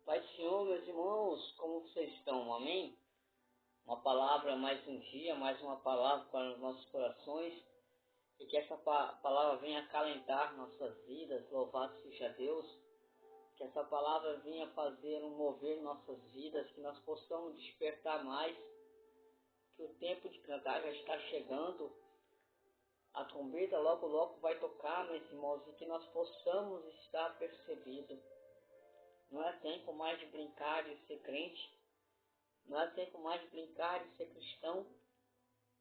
Pai do Senhor, meus irmãos, como vocês estão? Amém? Uma palavra mais um dia, mais uma palavra para os nossos corações, e que essa palavra venha acalentar nossas vidas, louvado seja Deus, que essa palavra venha fazer um mover nossas vidas, que nós possamos despertar mais, que o tempo de cantar já está chegando, a trombeta logo logo vai tocar, meus irmãos, e que nós possamos estar percebidos. Não é tempo mais de brincar de ser crente, não é tempo mais de brincar de ser cristão,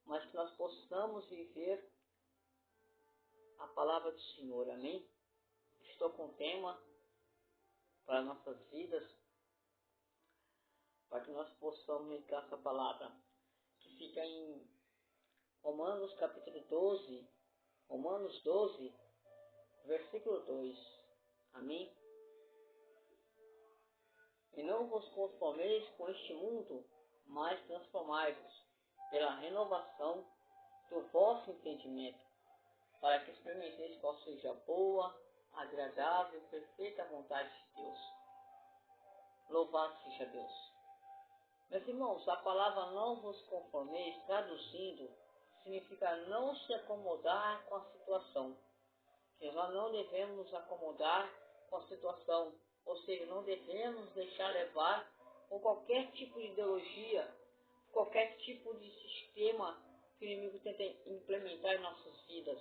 mas que nós possamos viver a palavra do Senhor, amém? Estou com um tema para nossas vidas, para que nós possamos meditar essa palavra, que fica em Romanos capítulo 12, Romanos 12, versículo 2, amém? E não vos conformeis com este mundo, mas transformai-vos pela renovação do vosso entendimento, para que experimenteis qual seja a boa, agradável e perfeita vontade de Deus. Louvado seja Deus. Meus irmãos, a palavra não vos conformeis, traduzindo, significa não se acomodar com a situação. Que nós não devemos nos acomodar com a situação, ou seja, não devemos deixar levar por qualquer tipo de ideologia, qualquer tipo de sistema que o inimigo tenta implementar em nossas vidas.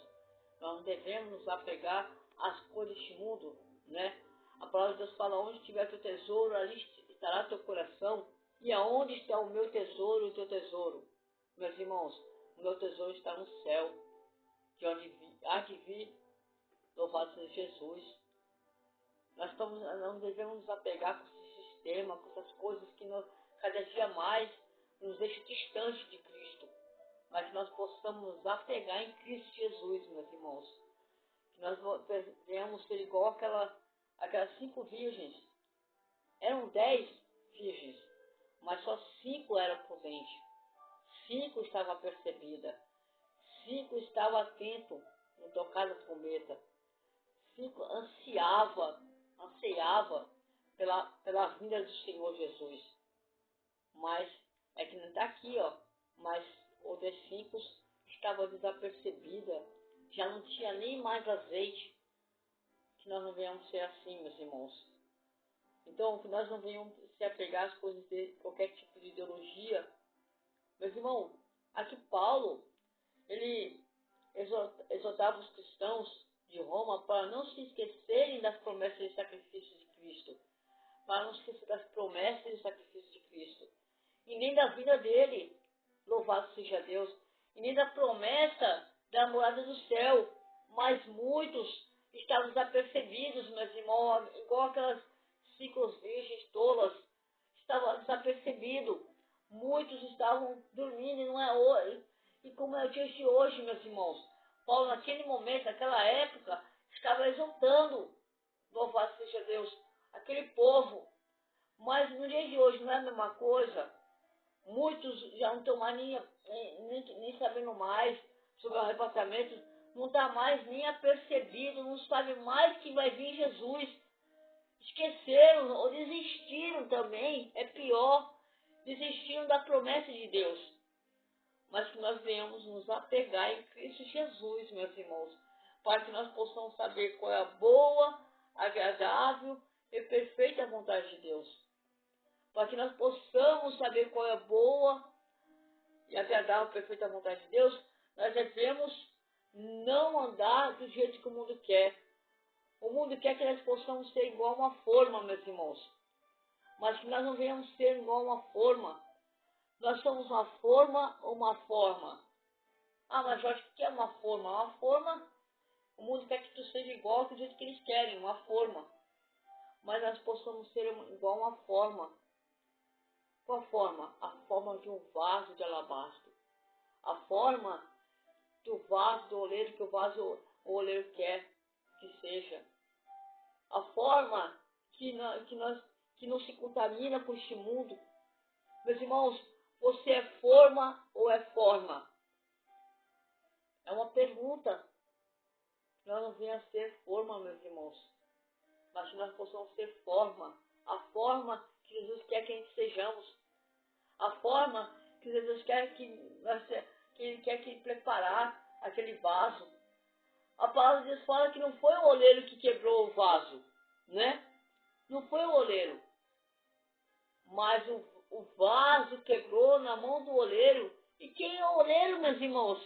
Nós não devemos nos apegar às coisas deste mundo, né? A palavra de Deus fala: onde estiver teu tesouro, ali estará teu coração. E aonde está o meu tesouro, o teu tesouro? Meus irmãos, o meu tesouro está no céu, de onde há de vir, louvado seja Jesus. Nós não devemos nos apegar com esse sistema, com essas coisas que cada dia mais nos deixam distantes de Cristo. Mas que nós possamos nos apegar em Cristo Jesus, meus irmãos. Que nós venhamos ser igual aquelas 5 virgens. Eram 10 virgens, mas só 5 eram prudentes. 5 estavam apercebidas. 5 estavam atentos no tocar da trombeta. 5 ansiava pela vinda do Senhor Jesus. Mas é que não está aqui, mas outras 5 estavam desapercebidas, já não tinha nem mais azeite. Que nós não venhamos ser assim, meus irmãos. Então, que nós não venhamos se apegar às coisas de qualquer tipo de ideologia. Meus irmãos, aqui Paulo, ele exortava os cristãos de Roma para não se esquecerem das promessas de sacrifício de Cristo, para não se esquecer das promessas de sacrifício de Cristo, e nem da vida dele, louvado seja Deus, e nem da promessa da morada do céu, mas muitos estavam desapercebidos, meus irmãos, igual aquelas 5 virgens tolas, estavam desapercebidos, muitos estavam dormindo, e não é hoje, e como é o dia de hoje, meus irmãos. Paulo, naquele momento, naquela época, estava exaltando, louvado seja Deus, aquele povo. Mas no dia de hoje não é a mesma coisa. Muitos já não estão mais nem sabendo mais sobre o arrebatamento, não está mais nem apercebido, não sabe mais que vai vir Jesus. Esqueceram ou desistiram também, é pior, desistiram da promessa de Deus. Mas que nós venhamos nos apegar em Cristo Jesus, meus irmãos, para que nós possamos saber qual é a boa, agradável e perfeita vontade de Deus. Para que nós possamos saber qual é a boa e agradável e perfeita vontade de Deus, nós devemos não andar do jeito que o mundo quer. O mundo quer que nós possamos ser igual a uma forma, meus irmãos. Mas que nós não venhamos ser igual a uma forma. Nós somos uma forma ou uma forma? Ah, mas Jorge, o que é uma forma? Uma forma, o mundo quer que tu seja igual do jeito que eles querem, uma forma. Mas nós possamos ser igual a uma forma. Qual forma? A forma de um vaso de alabastro. A forma do vaso do oleiro que o oleiro quer que seja. A forma que não se contamina com este mundo. Meus irmãos, você é forma ou é forma? É uma pergunta. Nós não venhamos ser forma, meus irmãos, mas que nós possamos ser forma. A forma forma que Jesus quer que a gente sejamos. A forma que Jesus quer que Ele quer que preparar aquele vaso. A palavra de Deus fala que não foi o oleiro que quebrou o vaso, né? Não foi o oleiro. Mas o vaso quebrou na mão do oleiro. E quem é o oleiro, meus irmãos?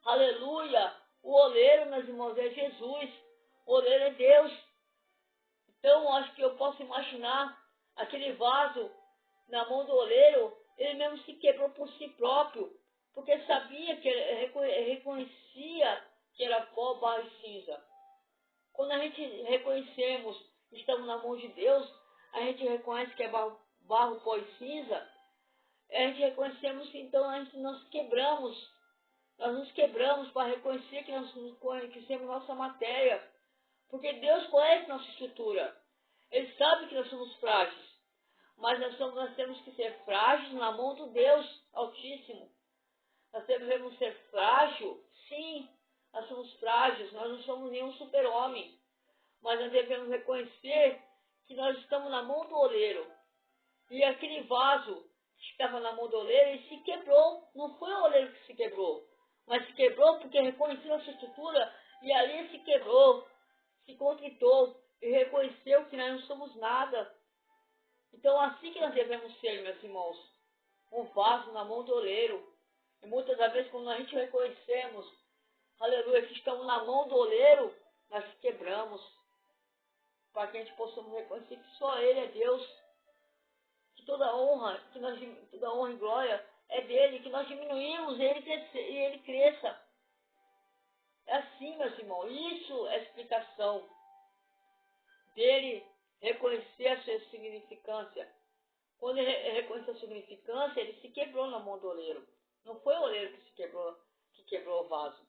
Aleluia! O oleiro, meus irmãos, é Jesus. O oleiro é Deus. Então, acho que eu posso imaginar aquele vaso na mão do oleiro, ele mesmo se quebrou por si próprio, porque sabia que ele reconhecia que era pó, barro e cinza. Quando a gente reconhecemos, estamos na mão de Deus, a gente reconhece que é barro, pó e cinza, a gente reconhecemos, então a gente nos quebramos. Nós nos quebramos para reconhecer que nós conhecemos nossa matéria. Porque Deus conhece nossa estrutura. Ele sabe que nós somos frágeis. Mas nós temos que ser frágeis na mão do Deus Altíssimo. Nós devemos ser frágil, sim. Nós somos frágeis, nós não somos nenhum super-homem. Mas nós devemos reconhecer que nós estamos na mão do oleiro. E aquele vaso que estava na mão do oleiro, ele se quebrou. Não foi o oleiro que se quebrou. Mas se quebrou porque reconheceu a sua estrutura e ali ele se quebrou, se contritou e reconheceu que nós não somos nada. Então assim que nós devemos ser, meus irmãos, um vaso na mão do oleiro. E muitas das vezes quando a gente reconhecemos, aleluia, que estamos na mão do oleiro, nós quebramos, para que a gente possamos reconhecer que só Ele é Deus, que toda honra e glória é dele, que nós diminuímos e ele cresça. É assim, meus irmãos, isso é a explicação dele reconhecer a sua significância. Quando ele reconheceu a significância, ele se quebrou na mão do oleiro. Não foi o oleiro que quebrou o vaso.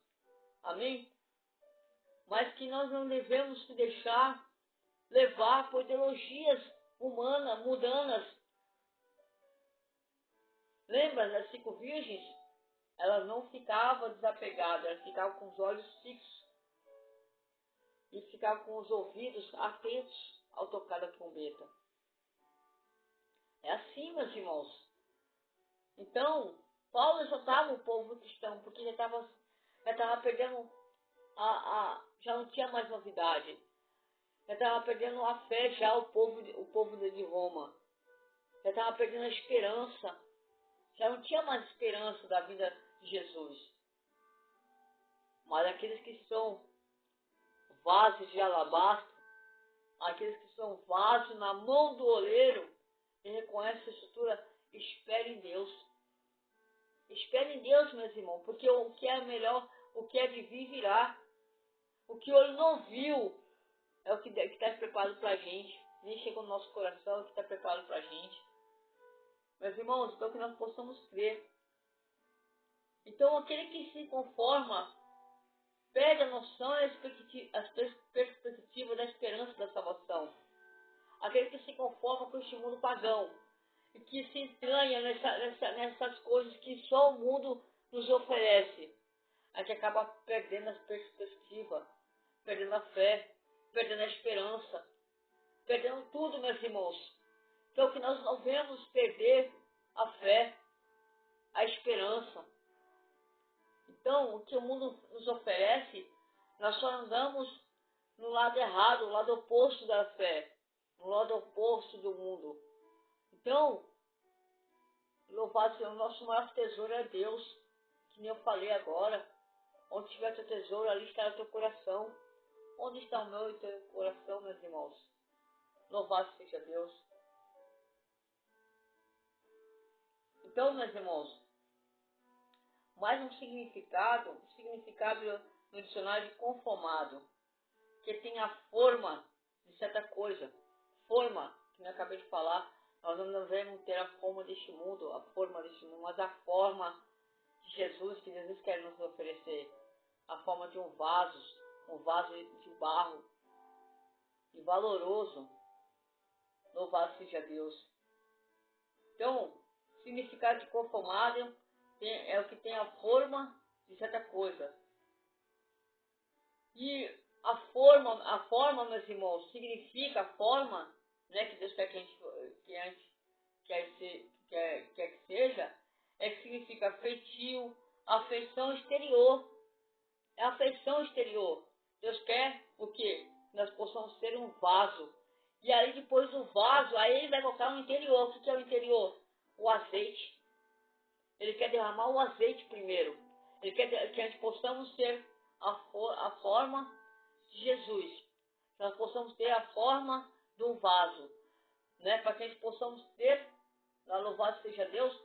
Amém? Mas que nós não devemos se deixar levar por ideologias humanas, mundanas. Lembra das 5 virgens? Elas não ficavam desapegadas, elas ficavam com os olhos fixos. E ficavam com os ouvidos atentos ao tocar da trombeta. É assim, meus irmãos. Então, Paulo exortava o povo cristão, porque já estava perdendo já não tinha mais novidade. Já estava perdendo a fé já o povo de Roma. Já estava perdendo a esperança. Já não tinha mais esperança da vida de Jesus. Mas aqueles que são vasos de alabastro, aqueles que são vasos na mão do oleiro, e reconhecem a estrutura, espere em Deus. Espere em Deus, meus irmãos, porque o que é melhor, o que é de vir, virá. O que o olho não viu é o que está preparado para a gente. Nem chega no nosso coração, é o que está preparado para a gente. Meus irmãos, então que nós possamos crer. Então aquele que se conforma perde a noção e as perspectivas da esperança da salvação. Aquele que se conforma com este mundo pagão e que se entranha nessas coisas que só o mundo nos oferece, a que acaba perdendo as perspectivas, perdendo a fé, perdendo a esperança, perdendo tudo, meus irmãos. Então que nós não devemos perder a fé, a esperança. Então, o que o mundo nos oferece, nós só andamos no lado errado, no lado oposto da fé, no lado oposto do mundo. Então, louvado seja o nosso maior tesouro é Deus, que nem eu falei agora. Onde estiver teu tesouro, ali estará o teu coração. Onde está o meu e teu coração, meus irmãos? Louvado seja Deus. Então, meus irmãos, mais um significado no dicionário de conformado, que tem a forma de certa coisa. Forma, que eu acabei de falar, nós não devemos ter a forma deste mundo, mas a forma de Jesus, que Jesus quer nos oferecer. A forma de um vaso de barro, e valoroso. Louvado seja Deus. Então, significado de conformado é o que tem a forma de certa coisa. E a forma, meus irmãos, significa a forma, né, que Deus quer que a gente quer que seja, é que significa feitio, afeição exterior. É afeição exterior. Deus quer o quê? Nós possamos ser um vaso. E aí depois do vaso, aí ele vai colocar no interior. O que é o interior? O azeite. Ele quer derramar o azeite primeiro. Ele quer que a gente possamos ter a forma de Jesus. Que nós possamos ter a forma do vaso. Né? Para que a gente possamos ter, louvado seja Deus,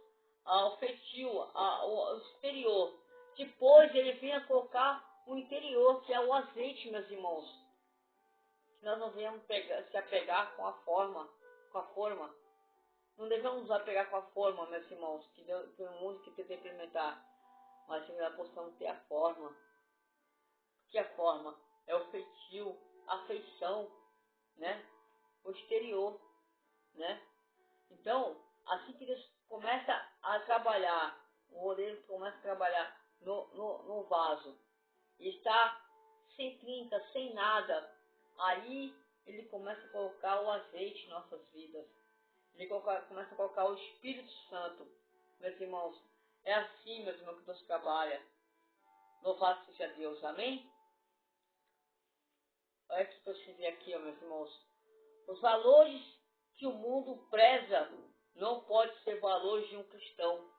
o feitio, o exterior. Depois ele vem a colocar o interior, que é o azeite, meus irmãos. Que nós não venhamos se apegar com a forma. Não devemos nos apegar com a forma, meus irmãos, que o mundo que tenta implementar. Mas que nós possamos ter a forma. Que a forma é o feitio, a feição, né? O exterior, né? Então, assim que Deus começa a trabalhar, o oleiro começa a trabalhar no vaso, e está sem trinca, sem nada, aí ele começa a colocar o azeite em nossas vidas. Ele começa a colocar o Espírito Santo, meus irmãos. É assim, meus irmãos, que Deus trabalha. Louvado seja Deus, amém? Olha o que eu escrevi aqui, ó, meus irmãos. Os valores que o mundo preza não pode ser valores de um cristão.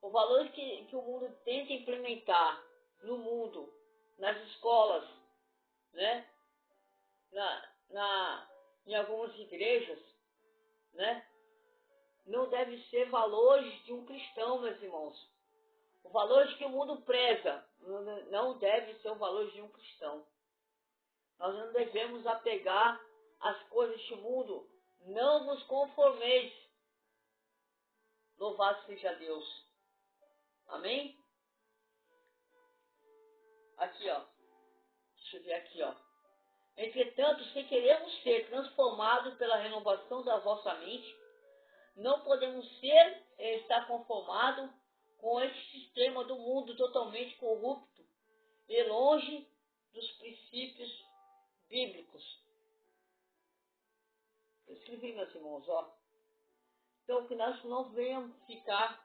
Os valores que o mundo tenta implementar no mundo, nas escolas, né? Em algumas igrejas, né? Não deve ser valores de um cristão, meus irmãos. Os valores que o mundo preza não deve ser os valores de um cristão. Nós não devemos apegar às coisas deste mundo. Não vos conformeis. Louvado seja Deus. Amém? Aqui, ó. Deixa eu ver aqui, ó. Entretanto, se queremos ser transformados pela renovação da vossa mente, não podemos estar conformados com esse sistema do mundo totalmente corrupto e longe dos princípios bíblicos. Eu escrevi, meus irmãos, ó. Então, que nós não venhamos ficar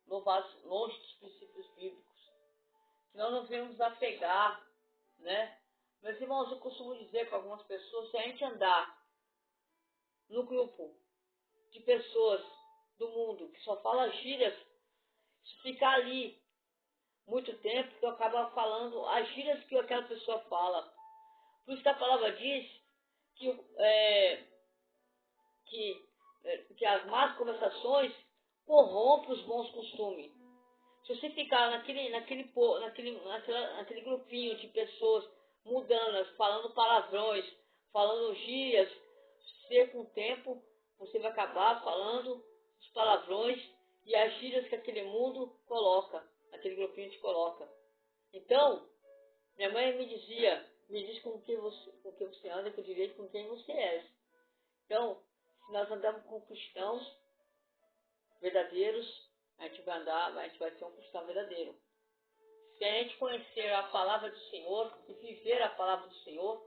longe dos princípios bíblicos. Que nós não venhamos apegar, né? Meus irmãos, eu costumo dizer para algumas pessoas, se a gente andar no grupo de pessoas do mundo que só fala gírias, se ficar ali muito tempo, tu acaba falando as gírias que aquela pessoa fala. Por isso que a palavra diz que as más conversações corrompem os bons costumes. Se você ficar naquele grupinho de pessoas mudanas, falando palavrões, falando gírias, com o tempo você vai acabar falando os palavrões e as gírias que aquele mundo coloca, aquele grupinho te coloca. Então, minha mãe me diz com quem você anda, que eu direi com quem você é. Então, se nós andamos com cristãos verdadeiros, a gente vai ser um cristão verdadeiro. Se a gente conhecer a palavra do Senhor e viver a palavra do Senhor,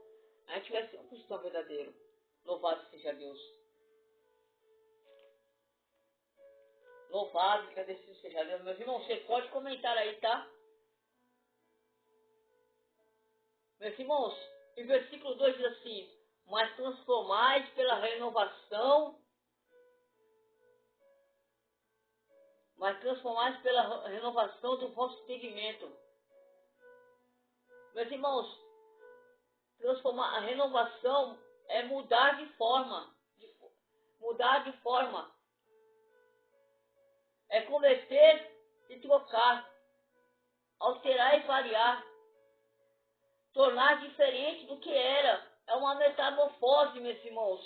a gente vai ser um cristão verdadeiro. Louvado seja Deus. Louvado e agradecido seja Deus. Meus irmãos, você pode comentar aí, tá? Meus irmãos, em versículo 2 diz assim: mas transformais pela renovação do vosso entendimento. Meus irmãos, a renovação é mudar de forma. É converter e trocar. Alterar e variar. Tornar diferente do que era. É uma metamorfose, meus irmãos.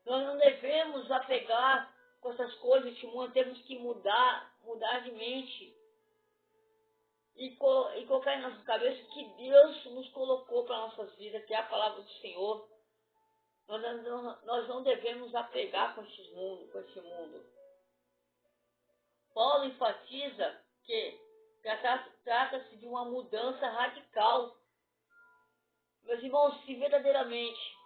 Nós não devemos apegar com essas coisas que temos que mudar de mente. E colocar em nossa cabeça que Deus nos colocou para nossas vidas, que é a palavra do Senhor. Nós não devemos apegar com esse mundo. Paulo enfatiza que trata-se de uma mudança radical. Meus irmãos, se verdadeiramente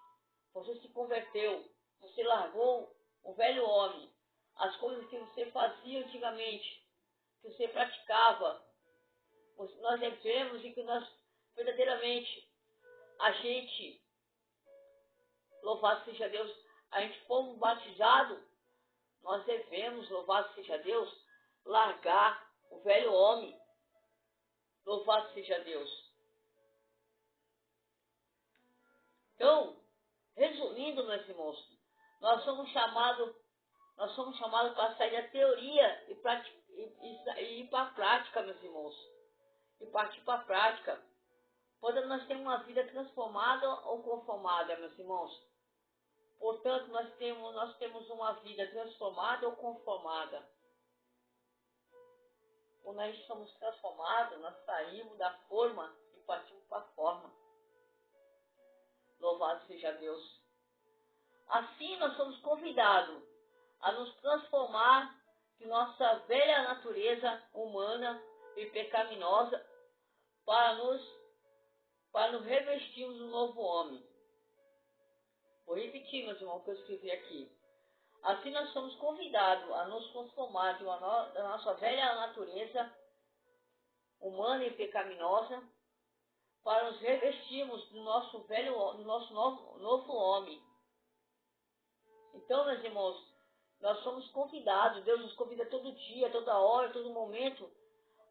você se converteu, Você largou o velho homem, as coisas que você fazia antigamente, que você praticava. Nós devemos e que nós verdadeiramente a gente, louvado seja Deus, a gente fomos batizados, nós devemos, louvado seja Deus, largar o velho homem. Louvado seja Deus. Então, resumindo, meus irmãos, nós somos chamados para sair da teoria e ir para a prática, meus irmãos. E partir para a prática. Portanto, nós temos uma vida transformada ou conformada, meus irmãos. Portanto, nós temos uma vida transformada ou conformada. Quando nós somos transformados, nós saímos da forma e partimos para a forma. Louvado seja Deus. Assim, nós somos convidados a nos transformar de nossa velha natureza humana e pecaminosa para nos revestirmos do novo homem. Vou repetir, meus irmãos, o que eu escrevi aqui. Assim nós somos convidados a nos transformar da nossa velha natureza humana e pecaminosa para nos revestirmos do nosso novo homem. Então, meus irmãos, nós somos convidados, Deus nos convida todo dia, toda hora, todo momento,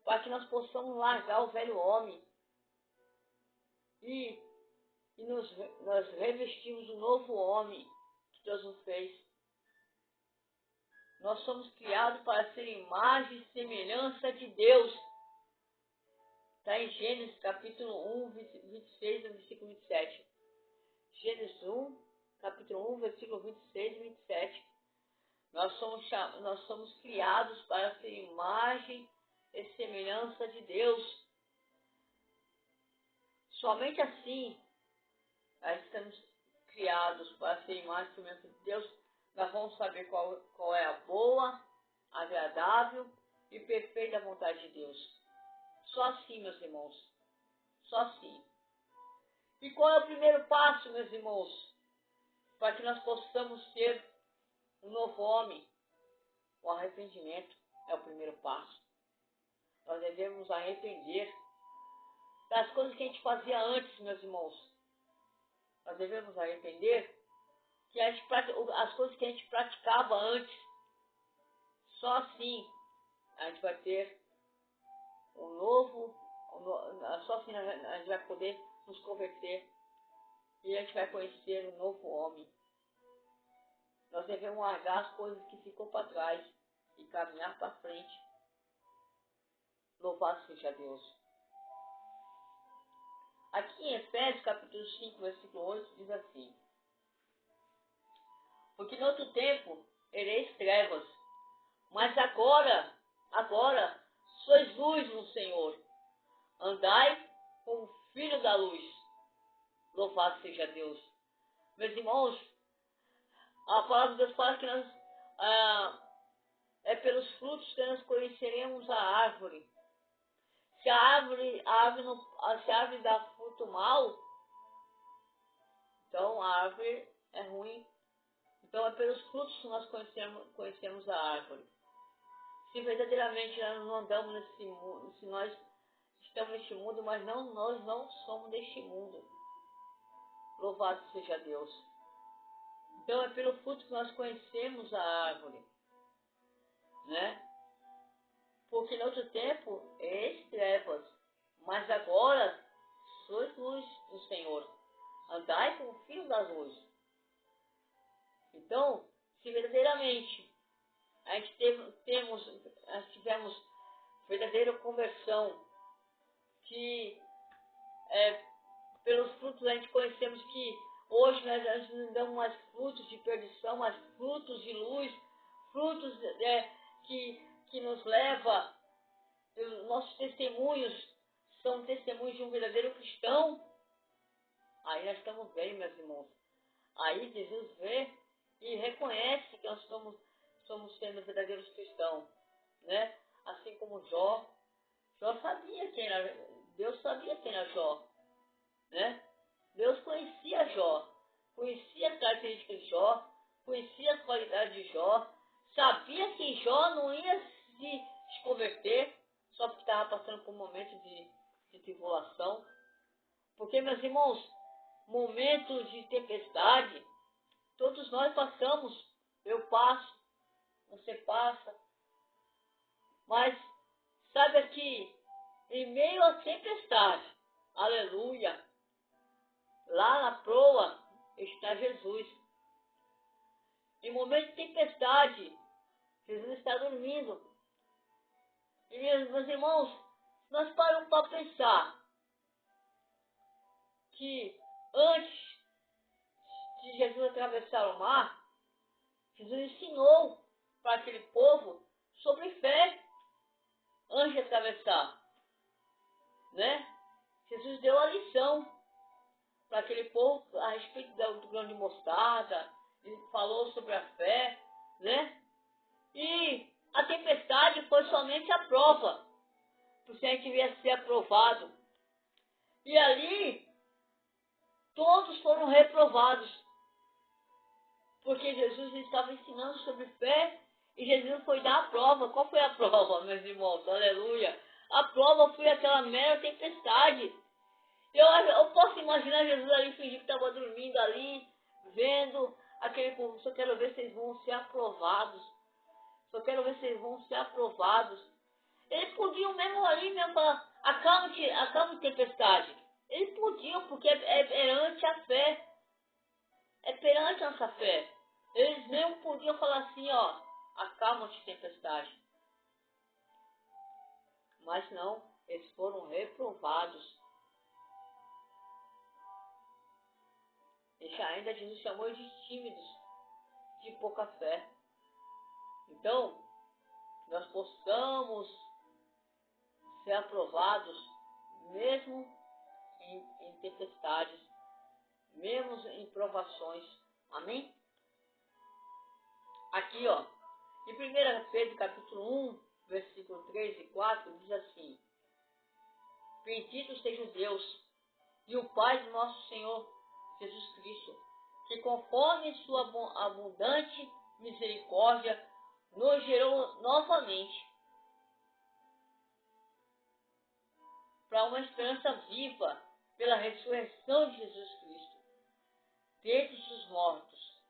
para que nós possamos largar o velho homem e nós revestimos o novo homem que Deus nos fez. Nós somos criados para ser imagem e semelhança de Deus. Está em Gênesis capítulo 1, 26 e versículo 27. Gênesis 1, capítulo 1, versículo 26 e 27. Nós somos criados para ser imagem e semelhança de Deus. Somente assim nós estamos criados para ser imagem e semelhança de Deus. Nós vamos saber qual é a boa, agradável e perfeita vontade de Deus. Só assim, meus irmãos. Só assim. E qual é o primeiro passo, meus irmãos, para que nós possamos ter um novo homem? O arrependimento é o primeiro passo. Nós devemos arrepender das coisas que a gente fazia antes, meus irmãos. Nós devemos arrepender as coisas que a gente praticava antes. Só assim a gente vai ter só assim a gente vai poder nos converter e a gente vai conhecer um novo homem. Nós devemos largar as coisas que ficou para trás e caminhar para frente. Louvado seja Deus. Aqui em Efésios capítulo 5, versículo 8 diz assim: porque no outro tempo ereis trevas, mas agora sois luz no Senhor. Andai como filho da luz. Louvado seja Deus. Meus irmãos, a palavra de Deus fala que é pelos frutos que nós conheceremos a árvore. Se a árvore dá fruto mal, então a árvore é ruim. Então é pelos frutos que nós conhecemos a árvore. Se verdadeiramente nós não andamos nesse mundo, se nós estamos neste mundo, mas nós não somos deste mundo. Louvado seja Deus. Então é pelo fruto que nós conhecemos a árvore, né? Porque no outro tempo eis trevas, mas agora sois luz do Senhor. Andai como filho da luz. Então, se verdadeiramente a gente tivemos verdadeira conversão, que pelos frutos a gente conhecemos que hoje nós não damos mais frutos de perdição, mas frutos de luz, frutos que nos leva, os nossos testemunhos são testemunhos de um verdadeiro cristão. Aí nós estamos bem, meus irmãos. Aí Jesus vê e reconhece que nós somos sendo verdadeiros cristãos, né? Assim como Jó sabia quem era, Deus sabia quem era Jó, né? Deus conhecia Jó, conhecia as características de Jó, conhecia as qualidades de Jó, sabia que Jó não ia se converter só porque estava passando por um momento de tribulação. Porque, meus irmãos, momentos de tempestade, todos nós passamos. Eu passo, você passa. Mas saiba que em meio à tempestade, aleluia, lá na proa está Jesus. Em momento de tempestade, Jesus está dormindo. E meus irmãos, nós paramos para pensar que antes de Jesus atravessar o mar, Jesus ensinou para aquele povo sobre fé antes de atravessar, né? Jesus deu a lição para aquele povo a respeito do grão de mostarda, ele falou sobre a fé, né? E a tempestade foi somente a prova, porque a gente ia ser aprovado. E ali, todos foram reprovados, porque Jesus estava ensinando sobre fé e Jesus foi dar a prova. Qual foi a prova, meus irmãos? Aleluia! A prova foi aquela mera tempestade. Eu posso imaginar Jesus ali fingir que estava dormindo ali, vendo aquele povo. Só quero ver se eles vão ser aprovados. Só quero ver se eles vão ser aprovados. Eles podiam mesmo ali, mesmo falar, acalme tempestade. Eles podiam, porque é perante a fé. É perante a nossa fé. Eles mesmo podiam falar assim, ó, acalma-te tempestade. Mas não, eles foram reprovados. E ainda Jesus chamou de tímidos, de pouca fé. Então, nós possamos ser aprovados mesmo em tempestades, mesmo em provações. Amém? Aqui, ó, em 1 Pedro, capítulo 1, versículo 3 e 4, diz assim: Bendito seja Deus e o Pai do nosso Senhor Jesus Cristo, que conforme sua abundante misericórdia, nos gerou novamente para uma esperança viva pela ressurreição de Jesus Cristo, dentre os mortos,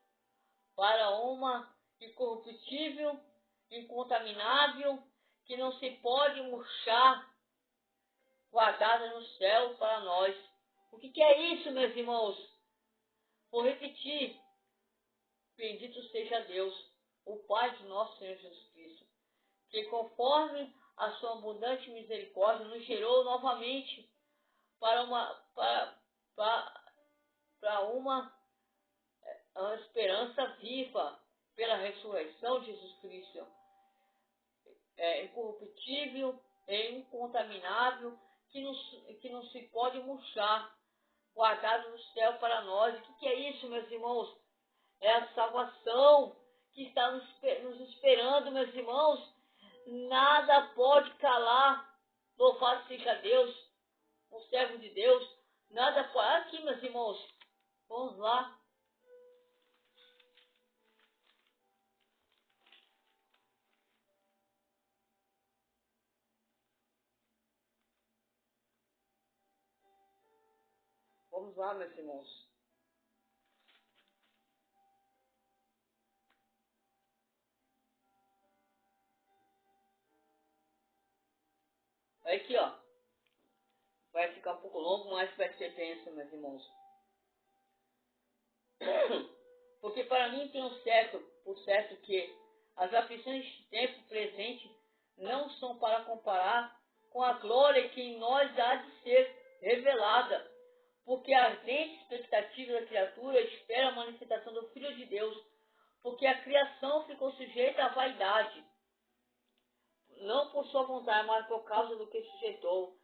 para uma incorruptível, incontaminável, que não se pode murchar, guardada no céu para nós. O que é isso, meus irmãos? Vou repetir. Bendito seja Deus, o Pai de nosso Senhor Jesus Cristo, que conforme a sua abundante misericórdia nos gerou novamente para uma esperança viva pela ressurreição de Jesus Cristo, incorruptível e incontaminável, que não se pode murchar, guardado no céu para nós. O que é isso, meus irmãos? É a salvação que está nos esperando, meus irmãos. Nada pode calar. Louvado seja Deus, o servo de Deus. Nada pode. Aqui, meus irmãos, vamos lá. Vamos lá, meus irmãos. Aqui, ó. Vai ficar um pouco longo, mas vai ser tenso, meus irmãos. Porque para mim tem por certo que as aflições de tempo presente não são para comparar com a glória que em nós há de ser revelada. Porque a ardente expectativa da criatura espera a manifestação do Filho de Deus, porque a criação ficou sujeita à vaidade, não por sua vontade, mas por causa do que sujeitou,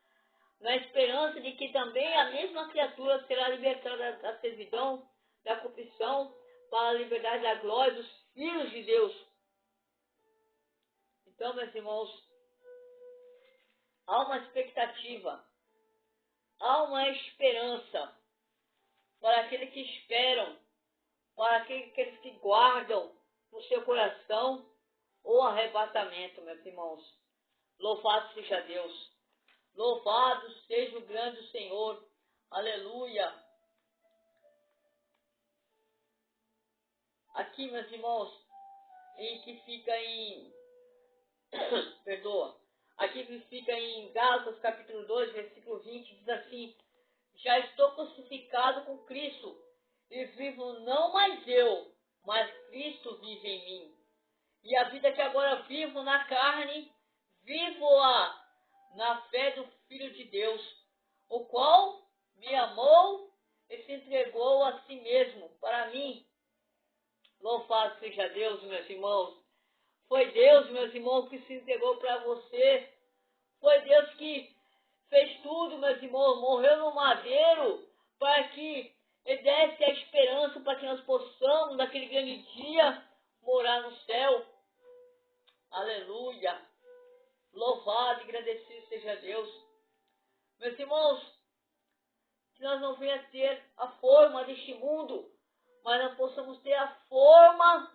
na esperança de que também a mesma criatura será libertada da servidão, da corrupção, para a liberdade da glória dos filhos de Deus. Então, meus irmãos, há uma expectativa, há uma esperança para aqueles que esperam, para para aqueles que guardam no seu coração o arrebatamento, meus irmãos. Louvado seja Deus. Louvado seja o grande Senhor. Aleluia. Aqui, meus irmãos, em que fica em perdoa. Aqui que fica em Gálatas capítulo 2, versículo 20, diz assim: já estou crucificado com Cristo, e vivo não mais eu, mas Cristo vive em mim. E a vida que agora vivo na carne, vivo-a na fé do Filho de Deus, o qual me amou e se entregou a si mesmo para mim. Louvado seja Deus, meus irmãos. Foi Deus, meus irmãos, que se entregou para você. Foi Deus que fez tudo, meus irmãos. Morreu no madeiro para que Ele desse a esperança para que nós possamos, naquele grande dia, morar no céu. Aleluia. Louvado e agradecido seja Deus. Meus irmãos, que nós não venha ter a forma deste mundo, mas nós possamos ter a forma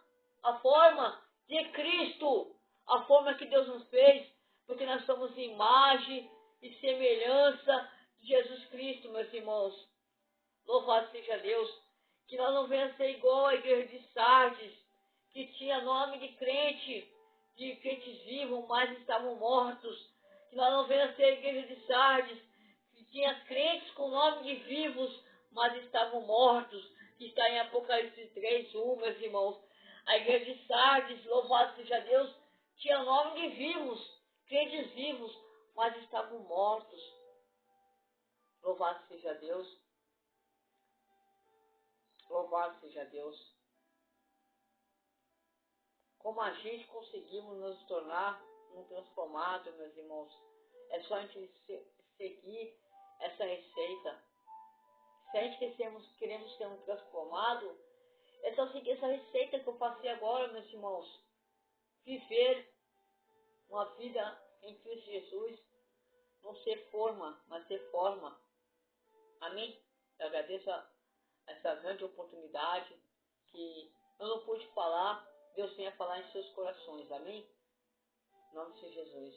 de Cristo, a forma que Deus nos fez, porque nós somos imagem e semelhança de Jesus Cristo, meus irmãos. Louvado seja Deus. Que nós não venhamos ser igual à igreja de Sardes, que tinha nome de crentes vivos, mas estavam mortos. Que nós não venhamos ser a igreja de Sardes, que tinha crentes com nome de vivos, mas estavam mortos. Que está em Apocalipse 3:1, meus irmãos. A igreja de Sardes, louvado seja Deus, tinha nome de vivos, crentes vivos, mas estavam mortos. Louvado seja Deus. Louvado seja Deus. Como a gente conseguimos nos tornar um transformado, meus irmãos? É só a gente seguir essa receita. Se a gente queremos ser um transformado, é só seguir essa receita que eu passei agora, meus irmãos. Viver uma vida em Cristo Jesus. Não ser forma, mas ser forma. Amém? Eu agradeço essa grande oportunidade que eu não pude falar. Deus venha falar em seus corações. Amém? Em nome de Jesus.